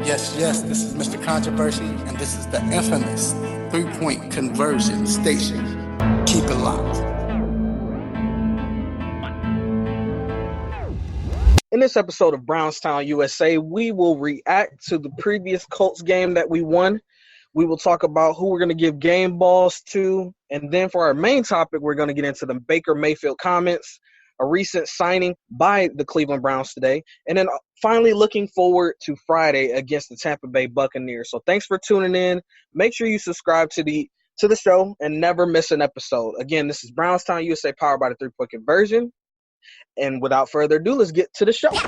Yes, this is Mr. Controversy, and this is the infamous three-point conversion station. Keep it locked. In this episode of BrownsTownUSA, we will react to the previous Colts game that we won. We will talk about who we're going to give game balls to, and then for our main topic, we're going to get into the Baker Mayfield comments, a recent signing by the Cleveland Browns today, and then finally looking forward to Friday against the Tampa Bay Buccaneers. So thanks for tuning in. Make sure you subscribe to the show and never miss an episode. Again, this is BrownsTownUSA powered by the three-point conversion. And without further ado, let's get to the show. Got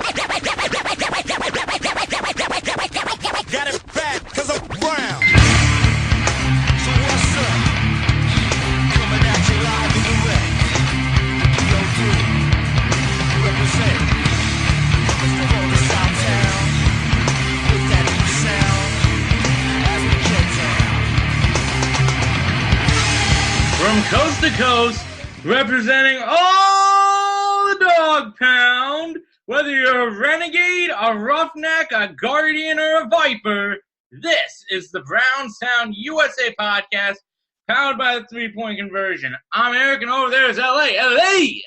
it back because I'm brown. So what's up? Coming at you live and direct. Yo, dude, represent. Let's go to Southtown with that new sound as we get down. From coast to coast, representing all the dog pound, whether you're a renegade, a roughneck, a guardian, or a viper, this is the Brownstown USA podcast, powered by the three-point conversion. I'm Eric, and over there is LA.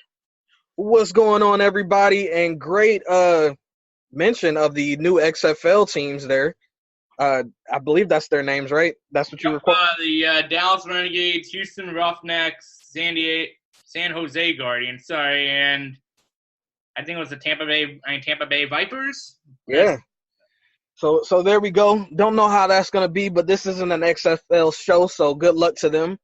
What's going on, everybody? And great mention of the new XFL teams there. I believe that's their names, right? That's what you were quoting? The Dallas Renegades, Houston Roughnecks, San Jose Guardians, and I think it was the Tampa Bay Vipers. Yeah. So there we go. Don't know how that's gonna be, but this isn't an XFL show, so good luck to them.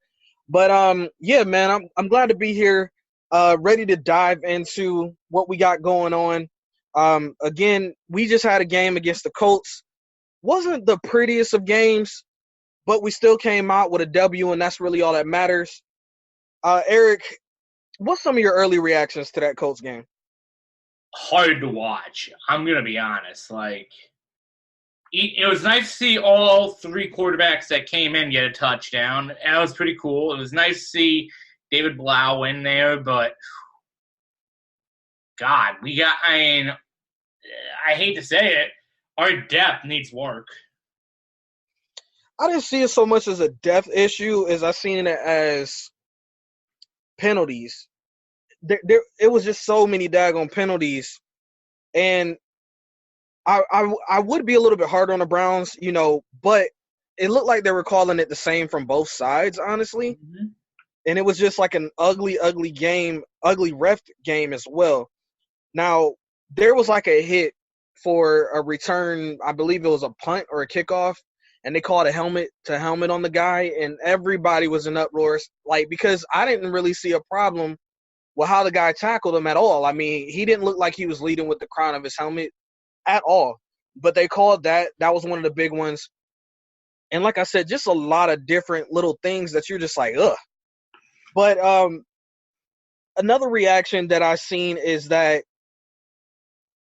But yeah, man, I'm glad to be here, ready to dive into what we got going on. Again, we just had a game against the Colts. Wasn't the prettiest of games, but we still came out with a W, and that's really all that matters. Eric, what's some of your early reactions to that Colts game? Hard to watch. I'm going to be honest. It was nice to see all three quarterbacks that came in get a touchdown. That was pretty cool. It was nice to see David Blau in there, but God, I hate to say it, our depth needs work. I didn't see it so much as a depth issue as I seen it as penalties. It was just so many daggone penalties, and I would be a little bit harder on the Browns, but it looked like they were calling it the same from both sides, honestly. Mm-hmm. And it was just like an ugly game, ugly ref game as well. Now, there was like a hit for a return, I believe it was a punt or a kickoff, and they called a helmet to helmet on the guy, and everybody was in uproars, because I didn't really see a problem with how the guy tackled him at all. I mean, he didn't look like he was leading with the crown of his helmet at all. But they called that. That was one of the big ones. And like I said, just a lot of different little things that you're just like, ugh. But another reaction that I seen is that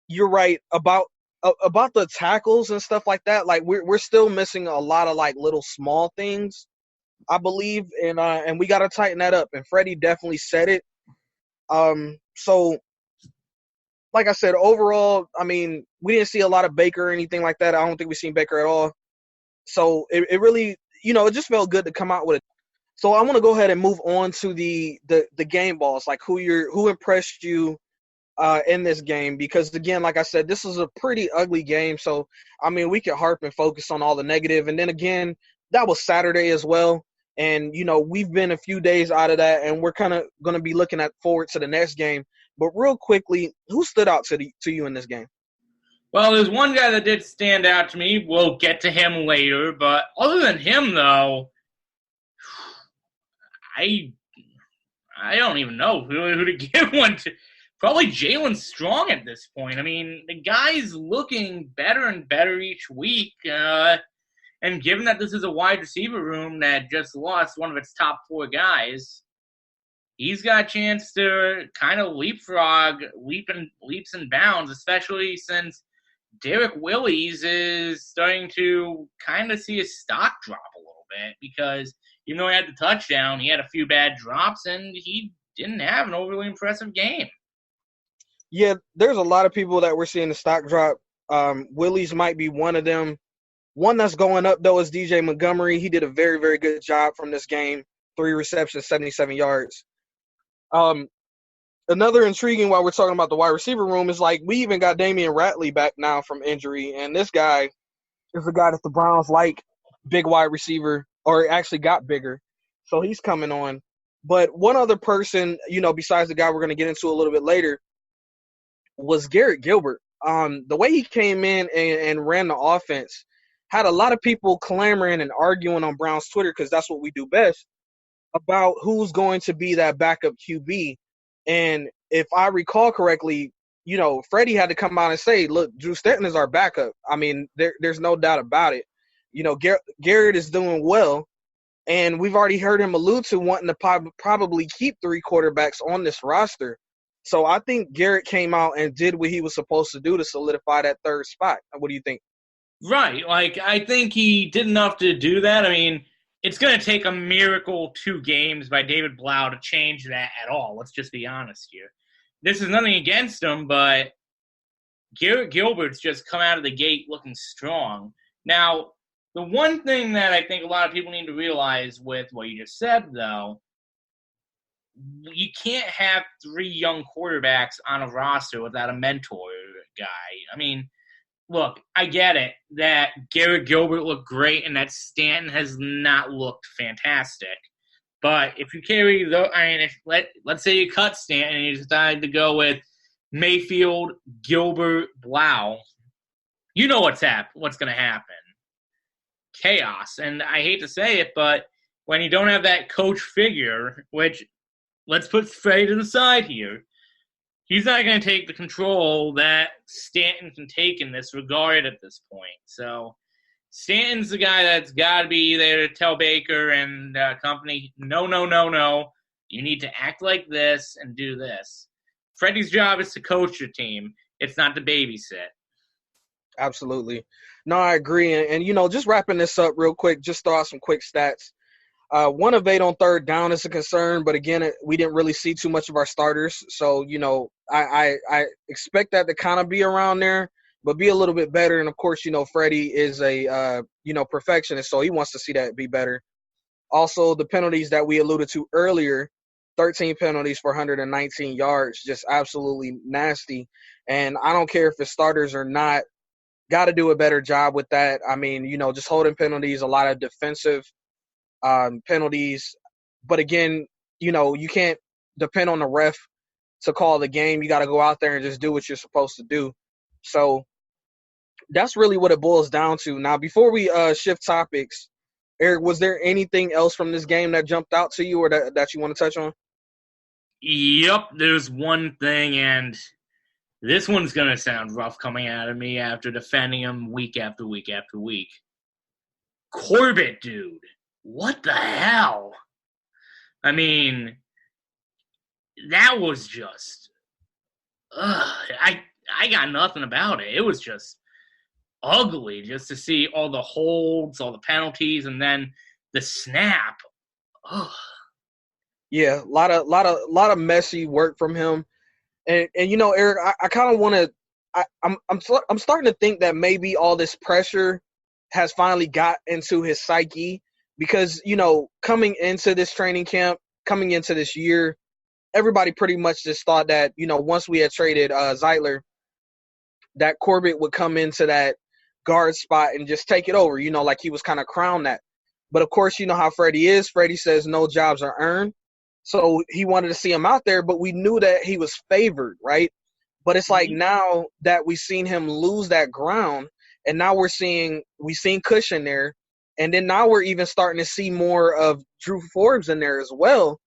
you're right about the tackles and stuff like that. We're still missing a lot of little small things, I believe, and we got to tighten that up. And Freddie definitely said it. So, like I said, overall, I mean, we didn't see a lot of Baker or anything like that. I don't think we've seen Baker at all. So it really, it just felt good to come out with it. So I want to go ahead and move on to the game balls, who impressed you in this game, because again, like I said, this is a pretty ugly game. So, I mean, we can harp and focus on all the negative. And then again, that was Saturday as well. And, we've been a few days out of that, and we're kind of going to be looking forward to the next game. But real quickly, who stood out to you in this game? Well, there's one guy that did stand out to me. We'll get to him later. But other than him, though, I don't even know who to give one to. Probably Jalen Strong at this point. I mean, the guy's looking better and better each week. And given that this is a wide receiver room that just lost one of its top four guys, he's got a chance to kind of leapfrog, leaps and bounds, especially since Derek Willis is starting to kind of see his stock drop a little bit, because even though he had the touchdown, he had a few bad drops, and he didn't have an overly impressive game. Yeah, there's a lot of people that we're seeing the stock drop. Willie's might be one of them. One that's going up, though, is DJ Montgomery. He did a very, very good job from this game. 3 receptions, 77 yards. Another intriguing while we're talking about the wide receiver room is, like, we even got Damian Ratley back now from injury, and this guy is a guy that the Browns like, big wide receiver, or actually got bigger. So he's coming on. But one other person, besides the guy we're going to get into a little bit later, was Garrett Gilbert. The way he came in and ran the offense had a lot of people clamoring and arguing on Browns Twitter, because that's what we do best, about who's going to be that backup QB. And if I recall correctly, Freddie had to come out and say, look, Drew Stanton is our backup. I mean, there's no doubt about it. Garrett is doing well, and we've already heard him allude to wanting to probably keep 3 quarterbacks on this roster. So I think Garrett came out and did what he was supposed to do to solidify that 3rd spot. What do you think? Right. Like, I think he did enough to do that. I mean, it's going to take a miracle 2 games by David Blau to change that at all. Let's just be honest here. This is nothing against him, but Garrett Gilbert's just come out of the gate looking strong. Now, the one thing that I think a lot of people need to realize with what you just said, though, you can't have 3 young quarterbacks on a roster without a mentor guy. I mean, look, I get it that Garrett Gilbert looked great and that Stanton has not looked fantastic. But if you carry let's say you cut Stanton and you decide to go with Mayfield, Gilbert, Blau, you know what's going to happen. Chaos. And I hate to say it, but when you don't have that coach figure, which let's put Freddie to the side here, he's not going to take the control that Stanton can take in this regard at this point. So Stanton's the guy that's got to be there to tell Baker and company, no. You need to act like this and do this. Freddie's job is to coach your team. It's not to babysit. Absolutely. No, I agree. And just wrapping this up real quick, just throw out some quick stats. 1 of 8 on 3rd down is a concern, but again, we didn't really see too much of our starters. So, I expect that to kind of be around there, but be a little bit better. And of course, Freddie is a, perfectionist, so he wants to see that be better. Also, the penalties that we alluded to earlier, 13 penalties for 119 yards, just absolutely nasty. And I don't care if it's starters or not, got to do a better job with that. I mean, just holding penalties, a lot of defensive penalties. But again, you can't depend on the ref to call the game. You got to go out there and just do what you're supposed to do. So that's really what it boils down to. Now, before we shift topics, Eric, was there anything else from this game that jumped out to you or that you want to touch on? Yep, there's one thing, and this one's going to sound rough coming out of me after defending him week after week after week. Corbett, dude. What the hell? I mean, that was just I got nothing about it. It was just ugly just to see all the holds, all the penalties, and then the snap. Ugh. Yeah, a lot of messy work from him. And Eric, I kind of want to I'm starting to think that maybe all this pressure has finally got into his psyche. Because, coming into this training camp, coming into this year, everybody pretty much just thought that, once we had traded Zeitler, that Corbett would come into that guard spot and just take it over, like he was kind of crowned that. But, of course, you know how Freddie is. Freddie says no jobs are earned. So he wanted to see him out there, but we knew that he was favored, right? But it's like now that we've seen him lose that ground, and now we've seen cushion there. And then now we're even starting to see more of Drew Forbes in there as well.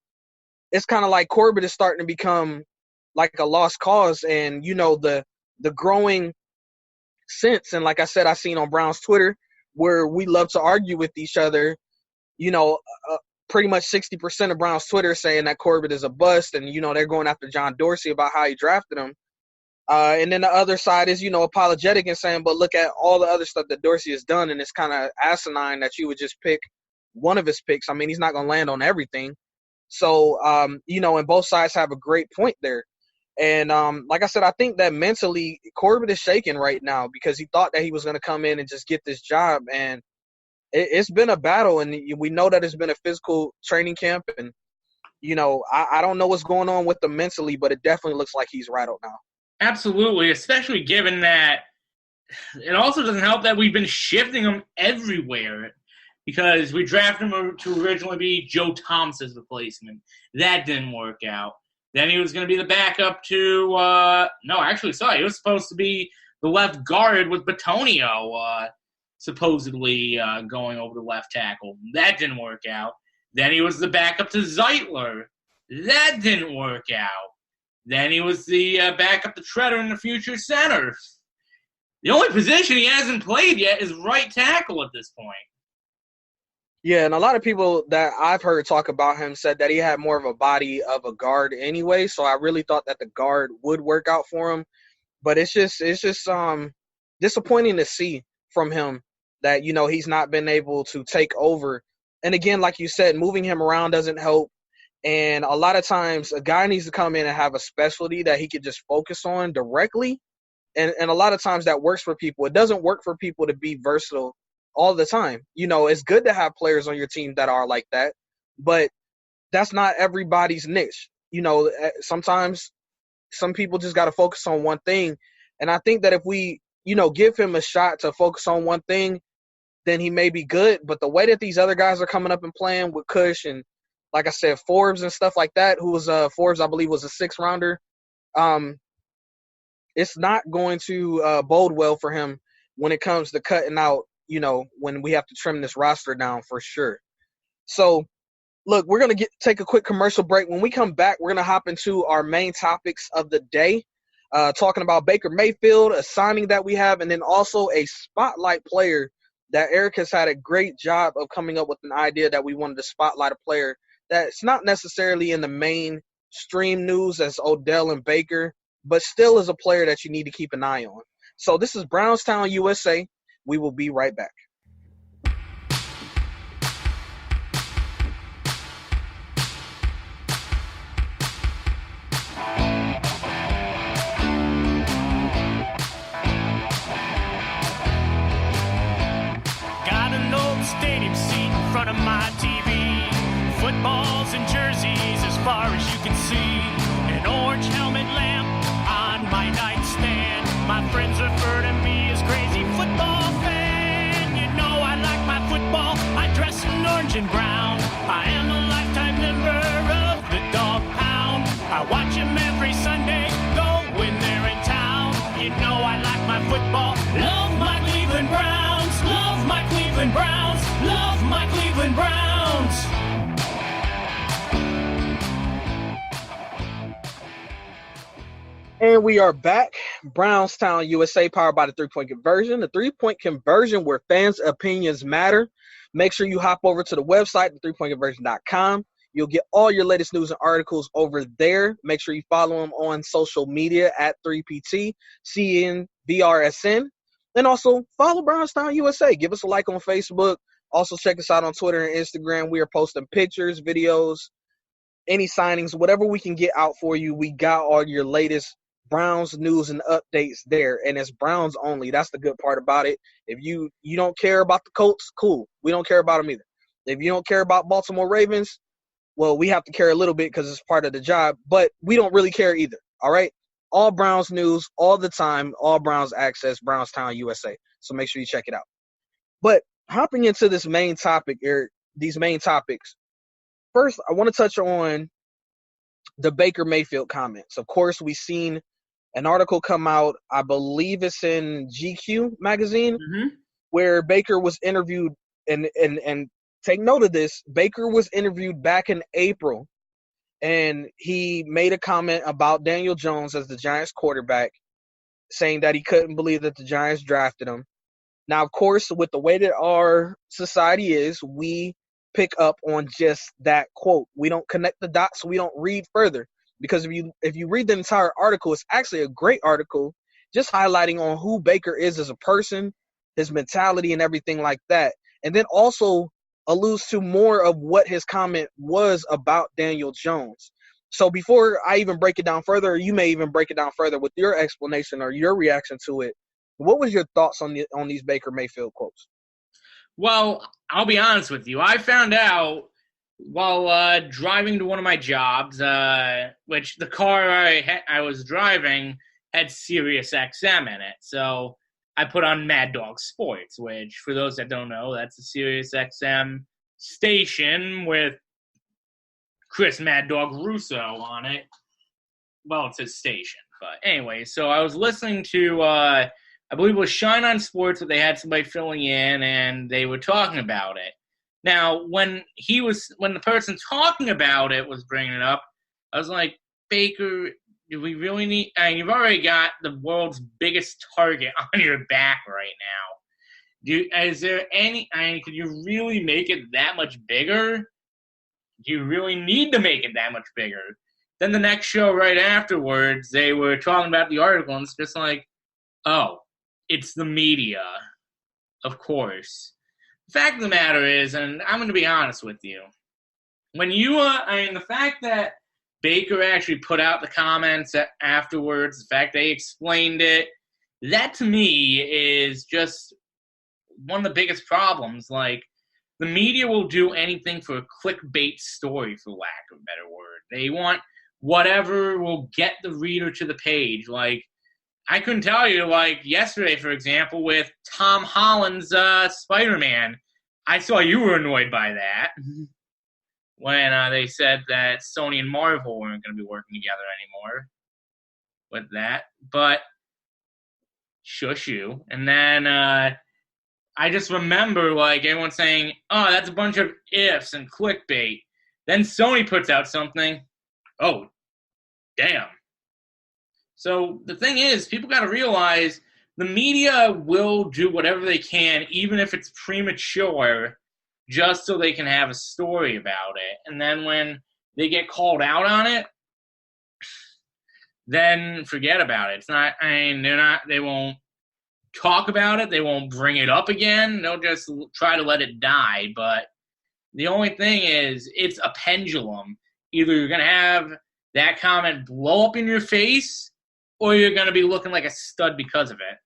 It's kind of like Corbett is starting to become like a lost cause. And, the growing sense, and like I said, I seen on Brown's Twitter where we love to argue with each other, pretty much 60% of Brown's Twitter saying that Corbett is a bust. And, they're going after John Dorsey about how he drafted him. And then the other side is, apologetic and saying, but look at all the other stuff that Dorsey has done, and it's kind of asinine that you would just pick one of his picks. I mean, he's not going to land on everything. So, and both sides have a great point there. And like I said, I think that mentally Corbin is shaking right now because he thought that he was going to come in and just get this job. And it's been a battle, and we know that it's been a physical training camp. And, I don't know what's going on with him mentally, but it definitely looks like he's rattled now. Absolutely, especially given that it also doesn't help that we've been shifting him everywhere because we drafted him to originally be Joe Thomas's replacement. That didn't work out. Then he was going to be the backup to he was supposed to be the left guard with Batonio supposedly going over to left tackle. That didn't work out. Then he was the backup to Zeitler. That didn't work out. Then he was the backup to Treader in the future center. The only position he hasn't played yet is right tackle at this point. Yeah, and a lot of people that I've heard talk about him said that he had more of a body of a guard anyway, so I really thought that the guard would work out for him. But it's just disappointing to see from him that, he's not been able to take over. And again, like you said, moving him around doesn't help. And a lot of times a guy needs to come in and have a specialty that he could just focus on directly. And a lot of times that works for people. It doesn't work for people to be versatile all the time. It's good to have players on your team that are like that, but that's not everybody's niche. Sometimes some people just got to focus on one thing. And I think that if we, give him a shot to focus on one thing, then he may be good. But the way that these other guys are coming up and playing with Cush and, like I said, Forbes and stuff like that, who was Forbes, I believe, was a 6th rounder. It's not going to bode well for him when it comes to cutting out, when we have to trim this roster down for sure. So, look, we're going to take a quick commercial break. When we come back, we're going to hop into our main topics of the day, talking about Baker Mayfield, a signing that we have, and then also a spotlight player that Eric has had a great job of coming up with an idea that we wanted to spotlight a player that's not necessarily in the mainstream news as Odell and Baker, but still is a player that you need to keep an eye on. So this is Brownstown, USA. We will be right back. Got an old stadium seat in front of my TV. Footballs and jerseys as far as you can see. An orange helmet lamp on my nightstand. My friends refer to me as crazy football fan. You know I like my football. I dress in orange and brown. I am a lifetime member of the Dog Pound. I watch them every Sunday, go when they're in town. You know I like my football. Love my Cleveland Browns. Love my Cleveland Browns. Love my Cleveland Browns. And we are back. Brownstown, USA, powered by the 3-Point Conversion. The 3-Point Conversion, where fans' opinions matter. Make sure you hop over to the website, the3pointconversion.com. You'll get all your latest news and articles over there. Make sure you follow them on social media at 3PT, CNBRSN. And also follow Brownstown, USA. Give us a like on Facebook. Also check us out on Twitter and Instagram. We are posting pictures, videos, any signings, whatever we can get out for you. We got all your latest Browns news and updates there, and it's Browns only. That's the good part about it. If you don't care about the Colts, cool. We don't care about them either. If you don't care about Baltimore Ravens, well, we have to care a little bit because it's part of the job, but we don't really care either, all right? All Browns news, all the time, all Browns access, Brownstown, USA. So make sure you check it out. But hopping into this main topic, Eric, these main topics, first, I want to touch on the Baker Mayfield comments. Of course, we've seen an article come out, I believe it's in GQ magazine, where Baker was interviewed, and take note of this, Baker was interviewed back in April, and he made a comment about Daniel Jones as the Giants quarterback, saying that he couldn't believe that the Giants drafted him. Now, of course, with the way that our society is, we pick up on just that quote. We don't connect the dots. We don't read further, because if you read the entire article, it's actually a great article just highlighting on who Baker is as a person, his mentality and everything like that. And then also alludes to more of what his comment was about Daniel Jones. So before I even break it down further, or you may even break it down further with your explanation or your reaction to it, what was your thoughts on these Baker Mayfield quotes? Well, I'll be honest with you. I found out while driving to one of my jobs, which the car I was driving had Sirius XM in it. So I put on Mad Dog Sports, which, for those that don't know, that's a Sirius XM station with Chris Mad Dog Russo on it. Well, it's his station. But anyway, so I was listening to, I believe it was Shine on Sports, but they had somebody filling in, and they were talking about it. Now, when the person talking about it was bringing it up, I was like, Baker, do we really need? I mean, you've already got the world's biggest target on your back right now. Is there any? I mean, could you really make it that much bigger? Do you really need to make it that much bigger? Then the next show right afterwards, they were talking about the article, and it's just like, oh, it's the media, of course. The fact of the matter is, and I'm going to be honest with you, when the fact that Baker actually put out the comments afterwards, the fact they explained it, that to me is just one of the biggest problems. Like, the media will do anything for a clickbait story, for lack of a better word. They want whatever will get the reader to the page. Like, I couldn't tell you, like, yesterday, for example, with Tom Holland's Spider-Man, I saw you were annoyed by that when they said that Sony and Marvel weren't going to be working together anymore with that. But, shush you. And then I just remember, like, everyone saying, oh, that's a bunch of ifs and clickbait. Then Sony puts out something. Oh, damn. So the thing is, people got to realize the media will do whatever they can, even if it's premature, just so they can have a story about it. And then when they get called out on it, then forget about it. It's not, they won't talk about it. They won't bring it up again. They'll just try to let it die. But the only thing is, it's a pendulum. Either you're going to have that comment blow up in your face, or you're going to be looking like a stud because of it.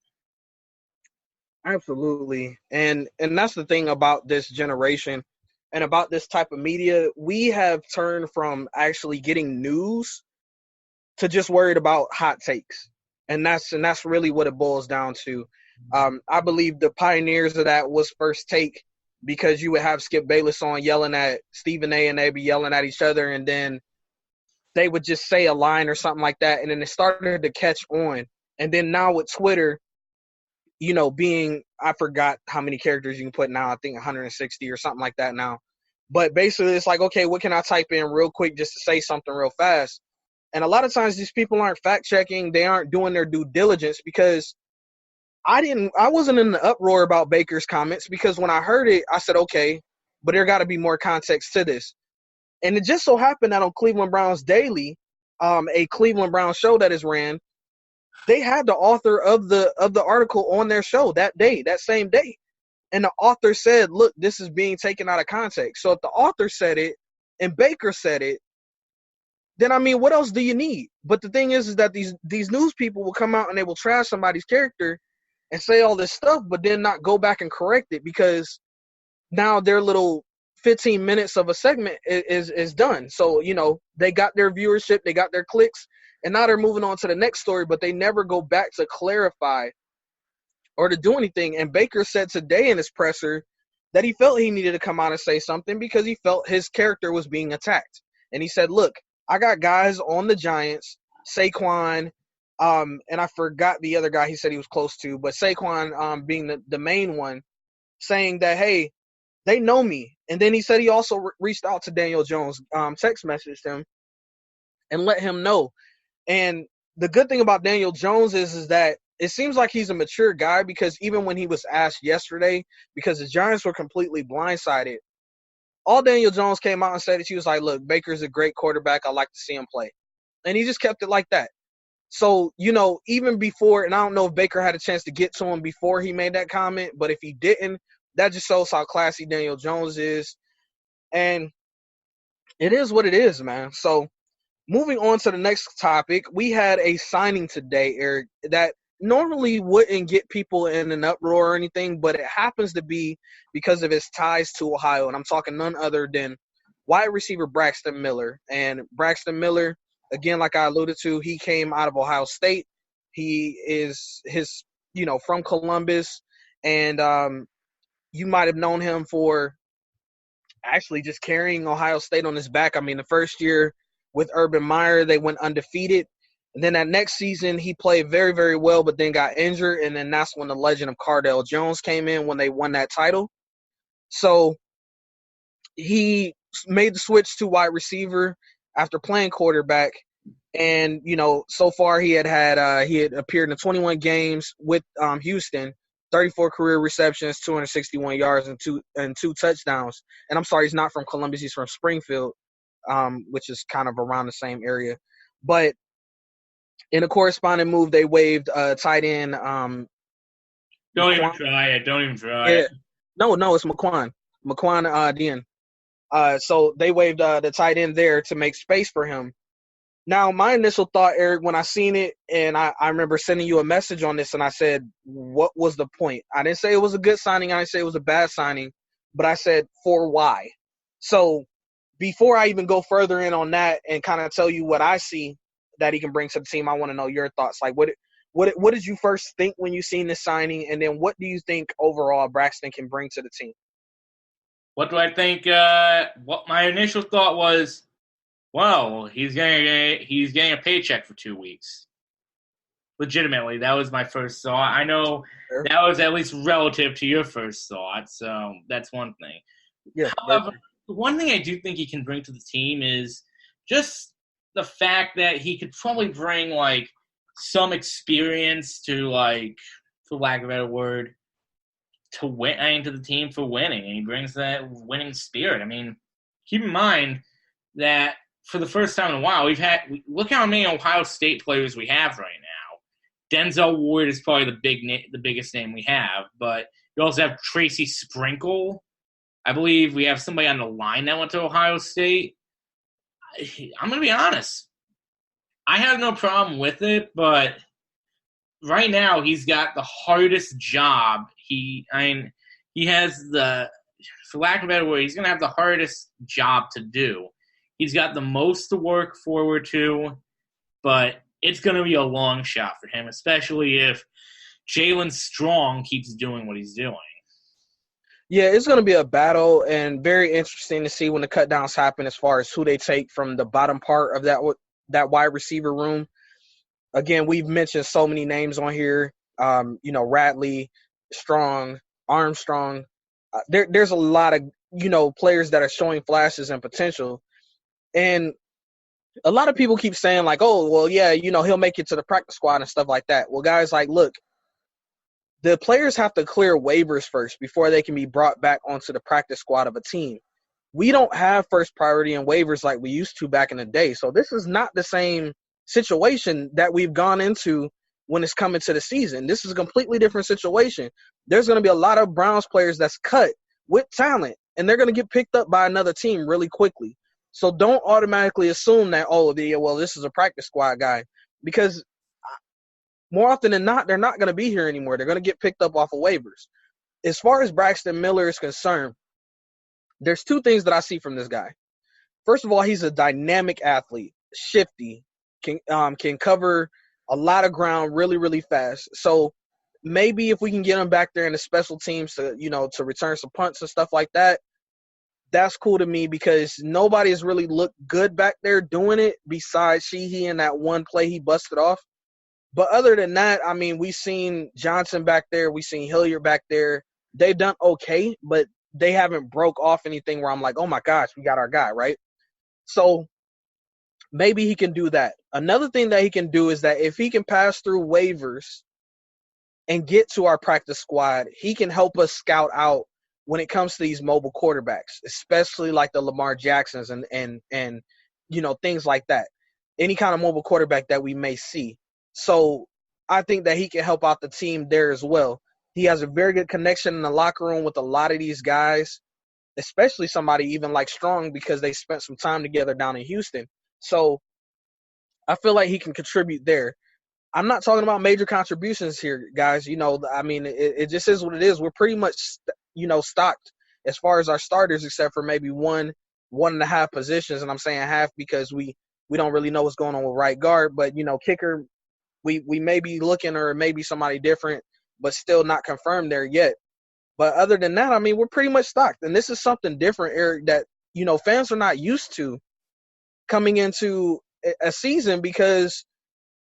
Absolutely. And that's the thing about this generation and about this type of media. We have turned from actually getting news to just worried about hot takes. And that's really what it boils down to. I believe the pioneers of that was First Take, because you would have Skip Bayless on yelling at Stephen A, and they'd be yelling at each other, and then they would just say a line or something like that, and then it started to catch on. And then now with Twitter, being, I forgot how many characters you can put now, I think 160 or something like that now. But basically it's like, okay, what can I type in real quick just to say something real fast? And a lot of times these people aren't fact checking, they aren't doing their due diligence, because I wasn't in the uproar about Baker's comments, because when I heard it, I said, okay, but there got to be more context to this. And it just so happened that on Cleveland Browns Daily, a Cleveland Browns show that is ran, they had the author of the article on their show that same day. And the author said, look, this is being taken out of context. So if the author said it and Baker said it, then, I mean, what else do you need? But the thing is that these news people will come out and they will trash somebody's character and say all this stuff, but then not go back and correct it, because now their little 15 minutes of a segment is done. So, they got their viewership, they got their clicks, and now they're moving on to the next story, but they never go back to clarify or to do anything. And Baker said today in his presser that he felt he needed to come out and say something because he felt his character was being attacked. And he said, look, I got guys on the Giants, Saquon, and I forgot the other guy he said he was close to, but Saquon being the main one, saying that, hey, they know me. And then he said he also reached out to Daniel Jones, text messaged him and let him know. And the good thing about Daniel Jones is that it seems like he's a mature guy, because even when he was asked yesterday, because the Giants were completely blindsided, all Daniel Jones came out and said that he was like, look, Baker's a great quarterback. I like to see him play. And he just kept it like that. So, even before, and I don't know if Baker had a chance to get to him before he made that comment, but if he didn't, that just shows how classy Daniel Jones is. And it is what it is, man. So moving on to the next topic, we had a signing today, Eric, that normally wouldn't get people in an uproar or anything, but it happens to be because of his ties to Ohio. And I'm talking none other than wide receiver Braxton Miller. And Braxton Miller, again, like I alluded to, he came out of Ohio State. He is from Columbus, and you might have known him for actually just carrying Ohio State on his back. I mean, the first year with Urban Meyer, they went undefeated. And then that next season, he played very, very well, but then got injured. And then that's when the legend of Cardale Jones came in when they won that title. So he made the switch to wide receiver after playing quarterback. And, so far he had appeared in 21 games with Houston, 34 career receptions, 261 yards, and two touchdowns. And I'm sorry, he's not from Columbus. He's from Springfield, which is kind of around the same area. But in a corresponding move, they waived tight end. Don't even try it. No, it's McQuan. Dean. So they waived the tight end there to make space for him. Now, my initial thought, Eric, when I seen it, and I remember sending you a message on this, and I said, what was the point? I didn't say it was a good signing. I didn't say it was a bad signing, but I said, for why? So before I even go further in on that and kind of tell you what I see that he can bring to the team, I want to know your thoughts. Like, what did you first think when you seen this signing, and then what do you think overall Braxton can bring to the team? What do I think? What my initial thought was, well, he's getting a paycheck for 2 weeks. Legitimately, that was my first thought. I know that was at least relative to your first thought, so that's one thing. Yeah. However, the one thing I do think he can bring to the team is just the fact that he could probably bring, like, some experience to, like, for lack of a better word, to the team for winning. And he brings that winning spirit. I mean, keep in mind that for the first time in a while, look how many Ohio State players we have right now. Denzel Ward is probably the biggest name we have, but you also have Tracy Sprinkle. I believe we have somebody on the line that went to Ohio State. I'm going to be honest. I have no problem with it, but right now he's got the hardest job. He has for lack of a better word, he's going to have the hardest job to do. He's got the most to work forward to, but it's going to be a long shot for him, especially if Jalen Strong keeps doing what he's doing. Yeah, it's going to be a battle, and very interesting to see when the cutdowns happen as far as who they take from the bottom part of that wide receiver room. Again, we've mentioned so many names on here. Radley, Strong, Armstrong. There's a lot of players that are showing flashes and potential. And a lot of people keep saying, like, oh, well, yeah, he'll make it to the practice squad and stuff like that. Well, guys, like, look, the players have to clear waivers first before they can be brought back onto the practice squad of a team. We don't have first priority in waivers like we used to back in the day. So this is not the same situation that we've gone into when it's coming to the season. This is a completely different situation. There's going to be a lot of Browns players that's cut with talent, and they're going to get picked up by another team really quickly. So don't automatically assume that, this is a practice squad guy, because more often than not, they're not going to be here anymore. They're going to get picked up off of waivers. As far as Braxton Miller is concerned, there's two things that I see from this guy. First of all, he's a dynamic athlete, shifty, can cover a lot of ground really, really fast. So maybe if we can get him back there in the special teams to return some punts and stuff like that, that's cool to me, because nobody has really looked good back there doing it besides Sheehy in that one play he busted off. But other than that, I mean, we've seen Johnson back there. We've seen Hilliard back there. They've done okay, but they haven't broke off anything where I'm like, oh, my gosh, we got our guy, right? So maybe he can do that. Another thing that he can do is that if he can pass through waivers and get to our practice squad, he can help us scout out when it comes to these mobile quarterbacks, especially like the Lamar Jacksons and things like that. Any kind of mobile quarterback that we may see. So I think that he can help out the team there as well. He has a very good connection in the locker room with a lot of these guys, especially somebody even like Strong, because they spent some time together down in Houston. So I feel like he can contribute there. I'm not talking about major contributions here, guys. I mean, it just is what it is. We're pretty much, stocked as far as our starters, except for maybe one and a half positions. And I'm saying half because we don't really know what's going on with right guard. But, kicker, we may be looking, or maybe somebody different, but still not confirmed there yet. But other than that, I mean, we're pretty much stocked. And this is something different, Eric, that, fans are not used to coming into a season, because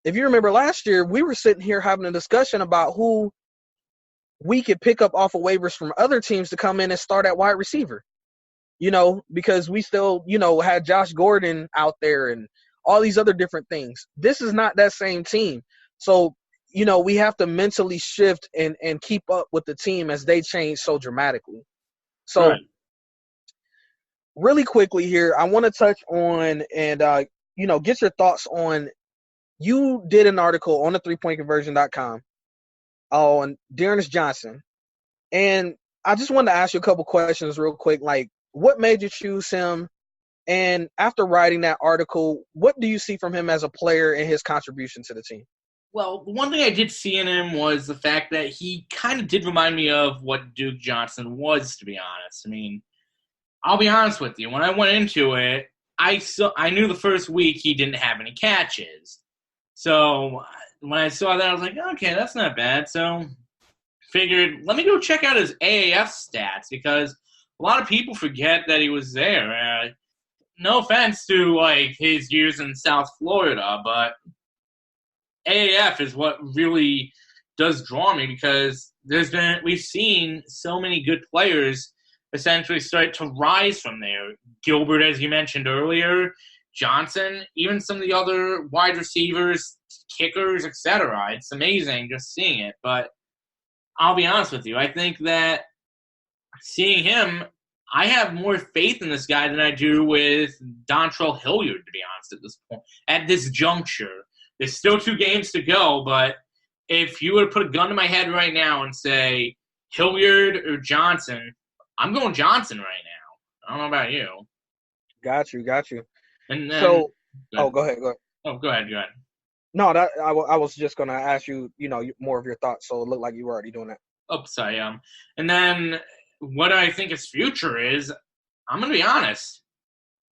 if you remember last year, we were sitting here having a discussion about who we could pick up off of waivers from other teams to come in and start at wide receiver, because we still, had Josh Gordon out there and all these other different things. This is not that same team. So, we have to mentally shift and keep up with the team as they change so dramatically. So, Right. Really quickly here, I want to touch on and, get your thoughts on, you did an article on the 3pointconversion.com on Dearness Johnson. And I just wanted to ask you a couple questions real quick. Like, what made you choose him? And after writing that article, what do you see from him as a player and his contribution to the team? Well, the one thing I did see in him was the fact that he kind of did remind me of what Duke Johnson was, to be honest. I mean, I'll be honest with you. When I went into it, I knew the first week he didn't have any catches. So when I saw that, I was like, okay, that's not bad. So figured, let me go check out his AAF stats, because a lot of people forget that he was there. No offense to, like, his years in South Florida, but AAF is what really does draw me, because we've seen so many good players essentially start to rise from there. Gilbert, as you mentioned earlier, Johnson, even some of the other wide receivers, kickers, etc. It's amazing just seeing it. But I'll be honest with you. I think that seeing him, I have more faith in this guy than I do with Dontrell Hilliard, to be honest, at this point. At this juncture. There's still 2 games to go, but if you were to put a gun to my head right now and say Hilliard or Johnson, I'm going Johnson right now. I don't know about you. Got you. And then, So, go ahead. Oh, go ahead. No, that I was just going to ask you, more of your thoughts. So it looked like you were already doing that. Oh, sorry. And then what I think his future is, I'm going to be honest.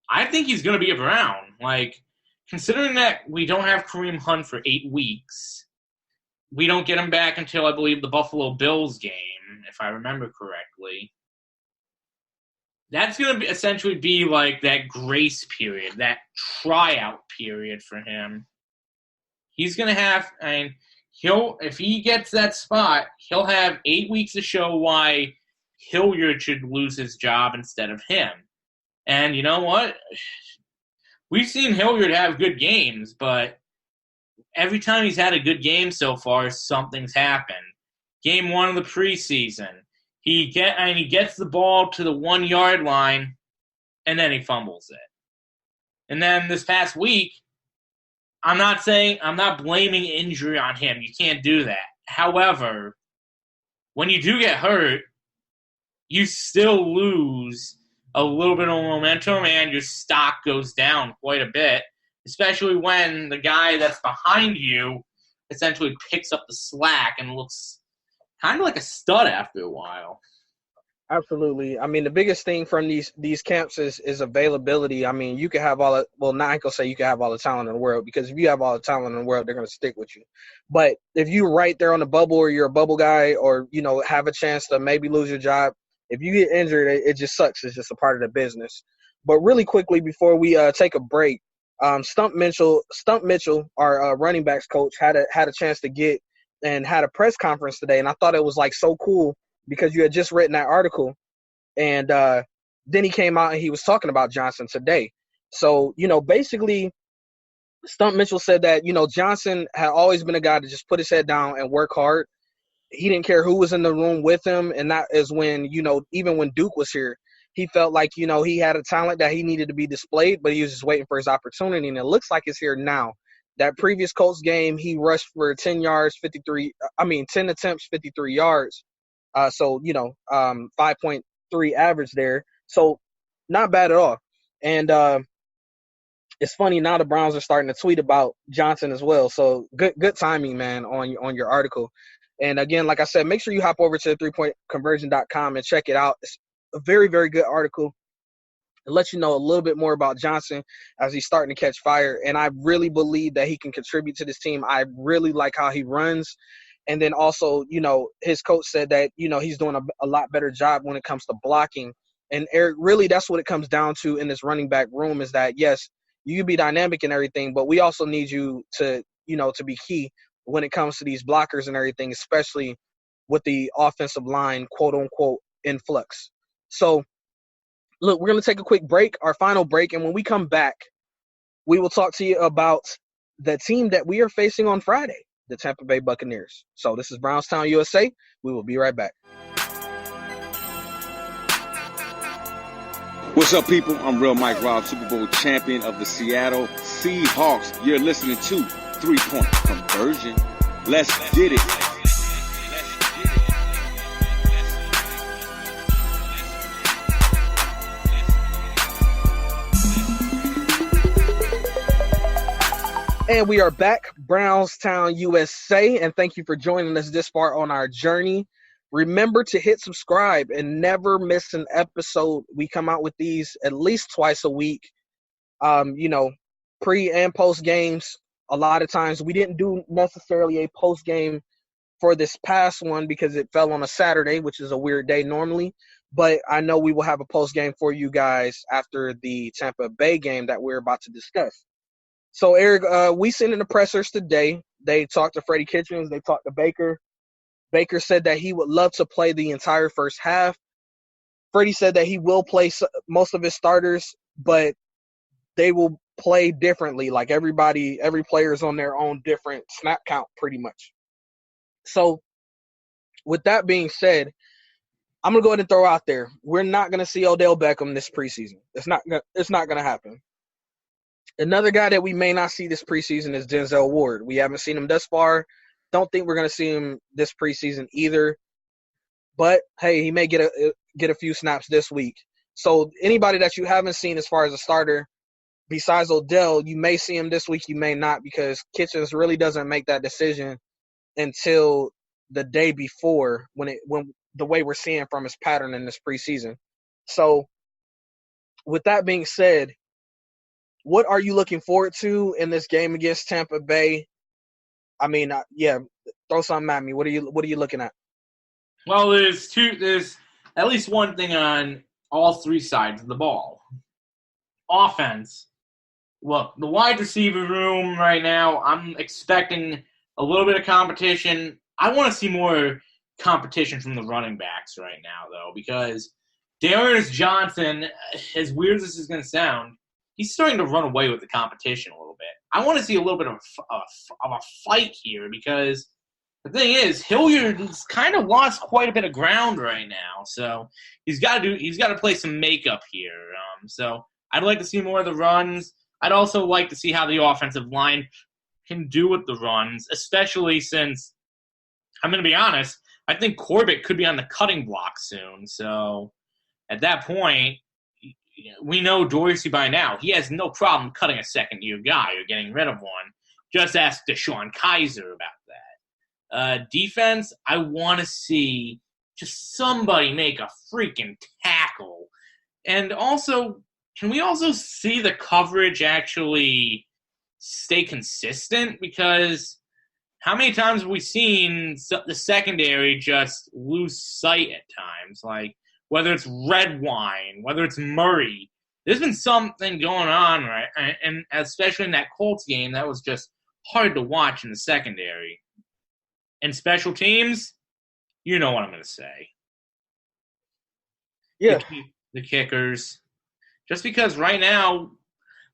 I think he's going to be a Brown. Like, considering that we don't have Kareem Hunt for 8 weeks, we don't get him back until, I believe, the Buffalo Bills game, if I remember correctly. That's going to essentially be like that grace period, that tryout period for him. He's going to have, if he gets that spot, he'll have 8 weeks to show why Hilliard should lose his job instead of him. And you know what? We've seen Hilliard have good games, but every time he's had a good game so far, something's happened. Game 1 of the preseason, he gets the ball to the 1-yard line, and then he fumbles it. And then this past week, I'm not blaming injury on him. You can't do that. However, when you do get hurt, you still lose a little bit of momentum and your stock goes down quite a bit, especially when the guy that's behind you essentially picks up the slack and looks kind of like a stud after a while. Absolutely. I mean, the biggest thing from these camps is availability. I mean, you can have all – well, not I can say you can have all the talent in the world, because if you have all the talent in the world, they're going to stick with you. But if you're right there on the bubble, or you're a bubble guy, or, have a chance to maybe lose your job, if you get injured, it just sucks. It's just a part of the business. But really quickly before we take a break, Stump Mitchell, our running backs coach, had a chance to get and had a press conference today, and I thought it was like so cool because you had just written that article, and then he came out and he was talking about Johnson today. So basically, Stump Mitchell said that Johnson had always been a guy to just put his head down and work hard. He didn't care who was in the room with him, and that is when even when Duke was here, he felt like he had a talent that he needed to be displayed, but he was just waiting for his opportunity, and it looks like it's here now. That previous Colts game, he rushed for 10 attempts, 53 yards. So 5.3 average there. So not bad at all. And it's funny now the Browns are starting to tweet about Johnson as well. So good timing, man, on your article. And again, like I said, make sure you hop over to 3pointconversion.com and check it out. It's a very, very good article. It lets you know a little bit more about Johnson as he's starting to catch fire. And I really believe that he can contribute to this team. I really like how he runs. And then also, his coach said that, he's doing a lot better job when it comes to blocking. And Eric, really, that's what it comes down to in this running back room is that, yes, you can be dynamic and everything, but we also need you to, to be key when it comes to these blockers and everything, especially with the offensive line, quote unquote, in flux. So, look, we're going to take a quick break, our final break. And when we come back, we will talk to you about the team that we are facing on Friday, the Tampa Bay Buccaneers. So this is Brownstown USA. We will be right back. What's up, people? I'm Real Mike Robb, Super Bowl champion of the Seattle Seahawks. You're listening to 3-Point Conversion. Let's get it. And we are back, Brownstown USA, and thank you for joining us this far on our journey. Remember to hit subscribe and never miss an episode. We come out with these at least twice a week, pre and post games. A lot of times we didn't do necessarily a post game for this past one because it fell on a Saturday, which is a weird day normally. But I know we will have a post game for you guys after the Tampa Bay game that we're about to discuss. So, Eric, we sent in the pressers today. They talked to Freddie Kitchens. They talked to Baker. Baker said that he would love to play the entire first half. Freddie said that he will play most of his starters, but they will play differently. Like every player is on their own different snap count pretty much. So, with that being said, I'm going to go ahead and throw out there. We're not going to see Odell Beckham this preseason. It's not going to happen. Another guy that we may not see this preseason is Denzel Ward. We haven't seen him thus far. Don't think we're going to see him this preseason either. But, hey, he may get a few snaps this week. So anybody that you haven't seen as far as a starter, besides Odell, you may see him this week, you may not, because Kitchens really doesn't make that decision until the day before when the way we're seeing from his pattern in this preseason. So with that being said, what are you looking forward to in this game against Tampa Bay? I mean, throw something at me. What are you looking at? Well, there's at least one thing on all three sides of the ball. Offense. Look, the wide receiver room right now, I'm expecting a little bit of competition. I want to see more competition from the running backs right now, though, because Darius Johnson, as weird as this is going to sound, he's starting to run away with the competition a little bit. I want to see a little bit of a fight here because the thing is, Hilliard's kind of lost quite a bit of ground right now, so he's got to play some makeup here. So I'd like to see more of the runs. I'd also like to see how the offensive line can do with the runs, especially since I'm going to be honest. I think Corbett could be on the cutting block soon. So at that point, we know Dorsey by now. He has no problem cutting a second-year guy or getting rid of one. Just ask DeShone Kizer about that. Defense, I want to see just somebody make a freaking tackle. And also, can we also see the coverage actually stay consistent? Because how many times have we seen the secondary just lose sight at times? Like, whether it's Redwine, whether it's Murray, there's been something going on, right? And especially in that Colts game, that was just hard to watch in the secondary. And special teams, you know what I'm going to say. Yeah. The kickers. Just because right now,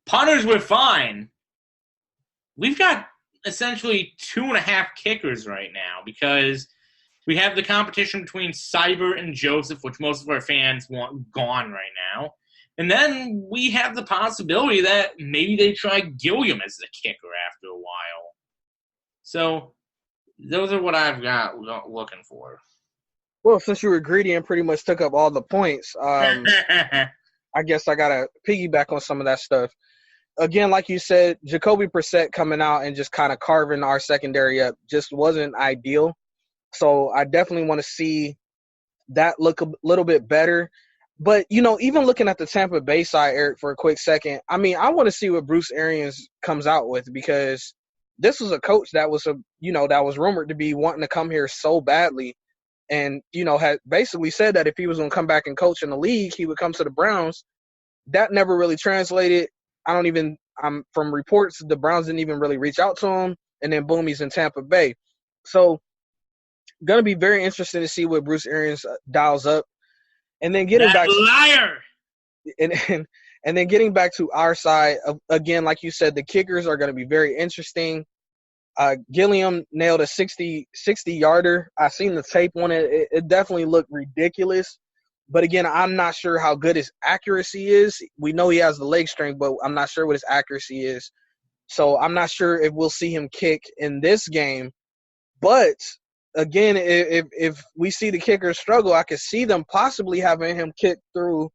punters were fine. We've got essentially 2.5 kickers right now because we have the competition between Cyber and Joseph, which most of our fans want gone right now. And then we have the possibility that maybe they try Gilliam as the kicker after a while. So those are what I've got looking for. Well, since you were greedy and pretty much took up all the points, I guess I got to piggyback on some of that stuff. again, like you said, Jacoby Brissett coming out and just kind of carving our secondary up just wasn't ideal. So I definitely want to see that look a little bit better. But, even looking at the Tampa Bay side, Eric, for a quick second, I mean, I want to see what Bruce Arians comes out with, because this was a coach that was that was rumored to be wanting to come here so badly, and had basically said that if he was going to come back and coach in the league, he would come to the Browns. That never really translated. From reports, the Browns didn't even really reach out to him, and then boom, he's in Tampa Bay. So going to be very interesting to see what Bruce Arians dials up. And then getting back liar. And then getting back to our side, again, like you said, the kickers are going to be very interesting. Gilliam nailed a 60-yarder. I seen the tape on it. It definitely looked ridiculous. But again, I'm not sure how good his accuracy is. We know he has the leg strength, but I'm not sure what his accuracy is. So I'm not sure if we'll see him kick in this game. But again, if we see the kickers struggle, I could see them possibly having him kick through,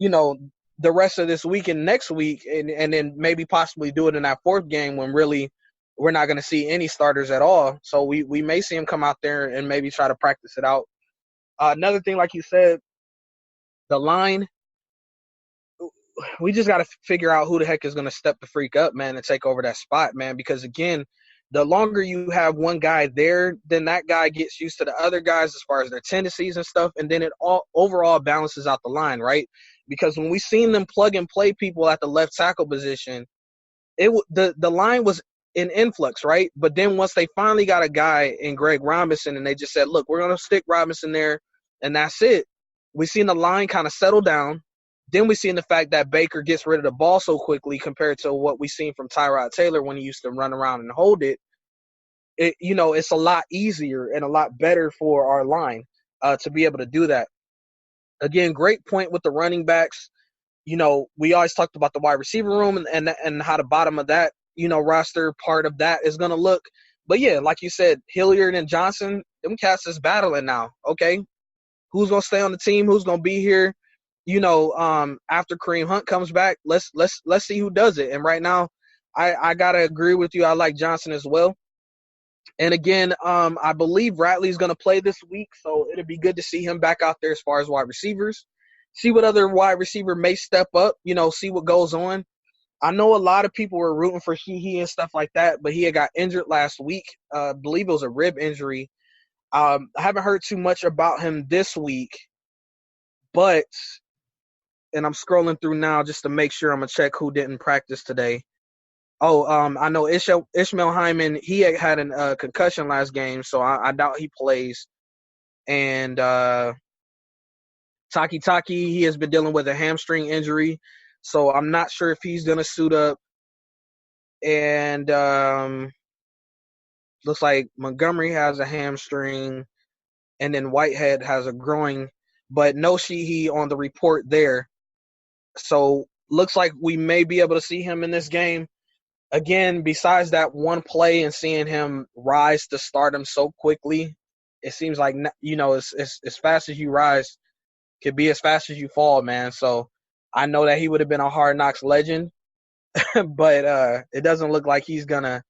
the rest of this week and next week, and then maybe possibly do it in that fourth game when really we're not going to see any starters at all. So we may see him come out there and maybe try to practice it out. Another thing, like you said, the line, we just got to figure out who the heck is going to step the freak up, man, and take over that spot, man, because, again, the longer you have one guy there, then that guy gets used to the other guys as far as their tendencies and stuff, and then it all overall balances out the line, right? Because when we seen them plug and play people at the left tackle position, the line was in influx, right? But then once they finally got a guy in Greg Robinson and they just said, look, we're going to stick Robinson there, and that's it. We seen the line kind of settle down. Then we seen the fact that Baker gets rid of the ball so quickly compared to what we seen from Tyrod Taylor when he used to run around and hold it. It's a lot easier and a lot better for our line to be able to do that. Again, great point with the running backs. We always talked about the wide receiver room and how the bottom of that, roster part of that is going to look. But, yeah, like you said, Hilliard and Johnson, them cats is battling now. Okay, who's going to stay on the team? Who's going to be here? After Kareem Hunt comes back, let's see who does it. And right now, I got to agree with you. I like Johnson as well. And again, I believe Ratley's going to play this week, so it'll be good to see him back out there as far as wide receivers. See what other wide receiver may step up, see what goes on. I know a lot of people were rooting for he and stuff like that, but he had got injured last week. I believe it was a rib injury. I haven't heard too much about him this week, but – and I'm scrolling through now just to make sure I'm going to check who didn't practice today. I know Ishmael Hyman, he had a concussion last game, so I doubt he plays. And Taki, he has been dealing with a hamstring injury, so I'm not sure if he's going to suit up. And looks like Montgomery has a hamstring, and then Whitehead has a groin, but no Sheehy on the report there. So looks like we may be able to see him in this game. Again, besides that one play and seeing him rise to stardom so quickly, it seems like, as fast as you rise could be as fast as you fall, man. So I know that he would have been a Hard Knocks legend, but it doesn't look like he's gonna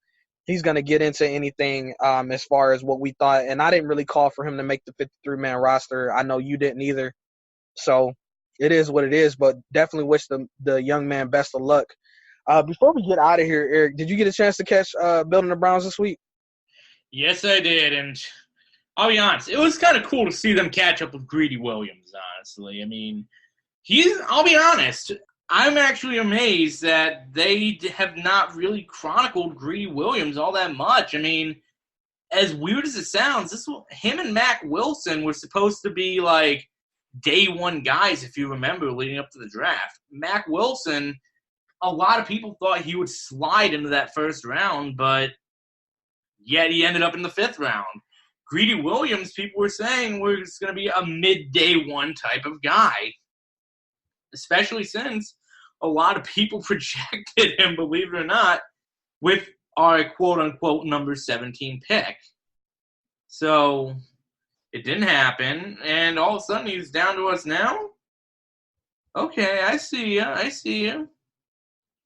get into anything as far as what we thought. And I didn't really call for him to make the 53-man roster. I know you didn't either. So it is what it is, but definitely wish the young man best of luck. Before we get out of here, Eric, did you get a chance to catch Building the Browns this week? Yes, I did, and I'll be honest, it was kind of cool to see them catch up with Greedy Williams, honestly. I mean, I'll be honest, I'm actually amazed that they have not really chronicled Greedy Williams all that much. I mean, as weird as it sounds, him and Mac Wilson were supposed to be like day one guys, if you remember, leading up to the draft. Mac Wilson, a lot of people thought he would slide into that first round, but yet he ended up in the fifth round. Greedy Williams, people were saying, was going to be a mid-day one type of guy, especially since a lot of people projected him, believe it or not, with our quote-unquote number 17 pick. So it didn't happen, and all of a sudden he's down to us now? Okay, I see you.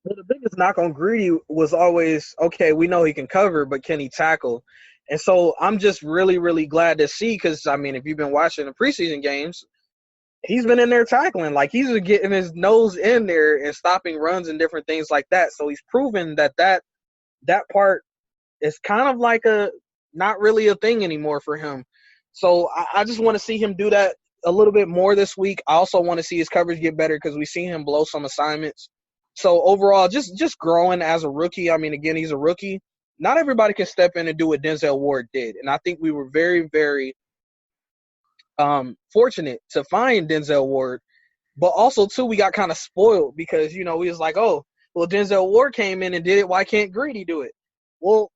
Well, the biggest knock on Greedy was always, okay, we know he can cover, but can he tackle? And so I'm just really, really glad to see, because, I mean, if you've been watching the preseason games, he's been in there tackling. Like, he's getting his nose in there and stopping runs and different things like that. So he's proven that part is kind of like not really a thing anymore for him. So I just want to see him do that a little bit more this week. I also want to see his coverage get better because we've seen him blow some assignments. So overall, just growing as a rookie. I mean, again, he's a rookie. Not everybody can step in and do what Denzel Ward did. And I think we were very, very fortunate to find Denzel Ward. But also, too, we got kind of spoiled because, we was like, oh, well, Denzel Ward came in and did it. Why can't Greedy do it? Well,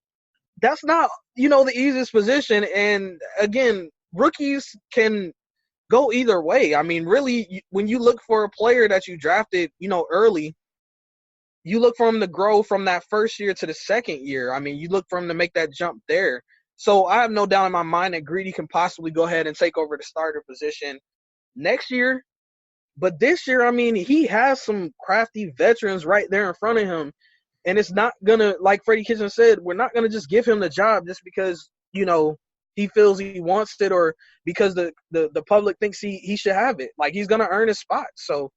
that's not, the easiest position. And, again, rookies can go either way. I mean, really, when you look for a player that you drafted, early, you look for him to grow from that first year to the second year. I mean, you look for him to make that jump there. So I have no doubt in my mind that Greedy can possibly go ahead and take over the starter position next year. But this year, I mean, he has some crafty veterans right there in front of him. And it's not going to, like Freddie Kitchen said, we're not going to just give him the job just because, he feels he wants it or because the public thinks he should have it. Like, he's going to earn his spot. So,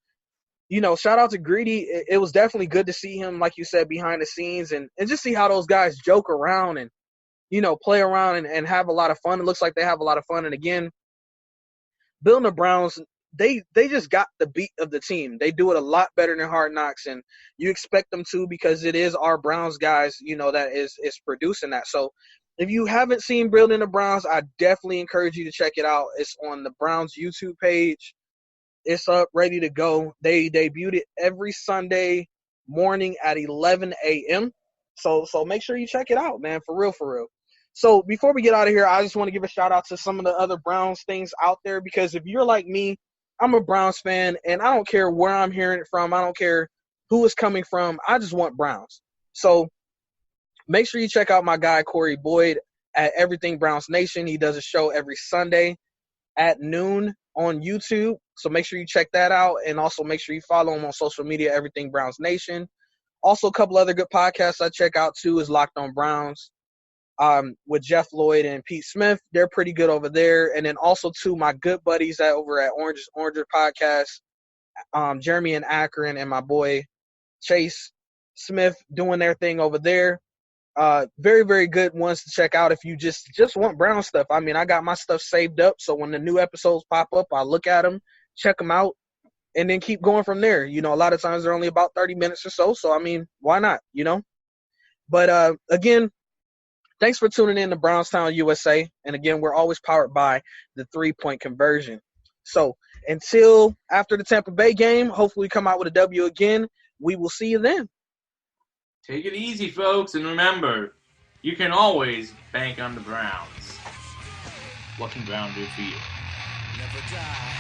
shout out to Greedy. It was definitely good to see him, like you said, behind the scenes and just see how those guys joke around and, play around and have a lot of fun. It looks like they have a lot of fun. And, again, building the Browns, they just got the beat of the team. They do it a lot better than Hard Knocks, and you expect them to because it is our Browns guys, that is producing that. So if you haven't seen Building the Browns, I definitely encourage you to check it out. It's on the Browns YouTube page. It's up, ready to go. They debuted it every Sunday morning at 11 a.m. So make sure you check it out, man, for real, for real. So before we get out of here, I just want to give a shout-out to some of the other Browns things out there because if you're like me, I'm a Browns fan, and I don't care where I'm hearing it from. I don't care who it's coming from. I just want Browns. So make sure you check out my guy, Corey Boyd, at Everything Browns Nation. He does a show every Sunday at noon on YouTube. So make sure you check that out, and also make sure you follow him on social media, Everything Browns Nation. Also, a couple other good podcasts I check out, too, is Locked on Browns. With Jeff Lloyd and Pete Smith. They're pretty good over there. And then also, too, my good buddies over at Oranger Podcast, Jeremy and Akron and my boy Chase Smith doing their thing over there. Very, very good ones to check out if you just want Brown stuff. I mean, I got my stuff saved up, so when the new episodes pop up, I look at them, check them out, and then keep going from there. A lot of times they're only about 30 minutes or so, I mean, why not, But, again, thanks for tuning in to Brownstown USA. And, again, we're always powered by the 3-point conversion. So until after the Tampa Bay game, hopefully we come out with a W again. We will see you then. Take it easy, folks. And remember, you can always bank on the Browns. What can Brown do for you? Never die.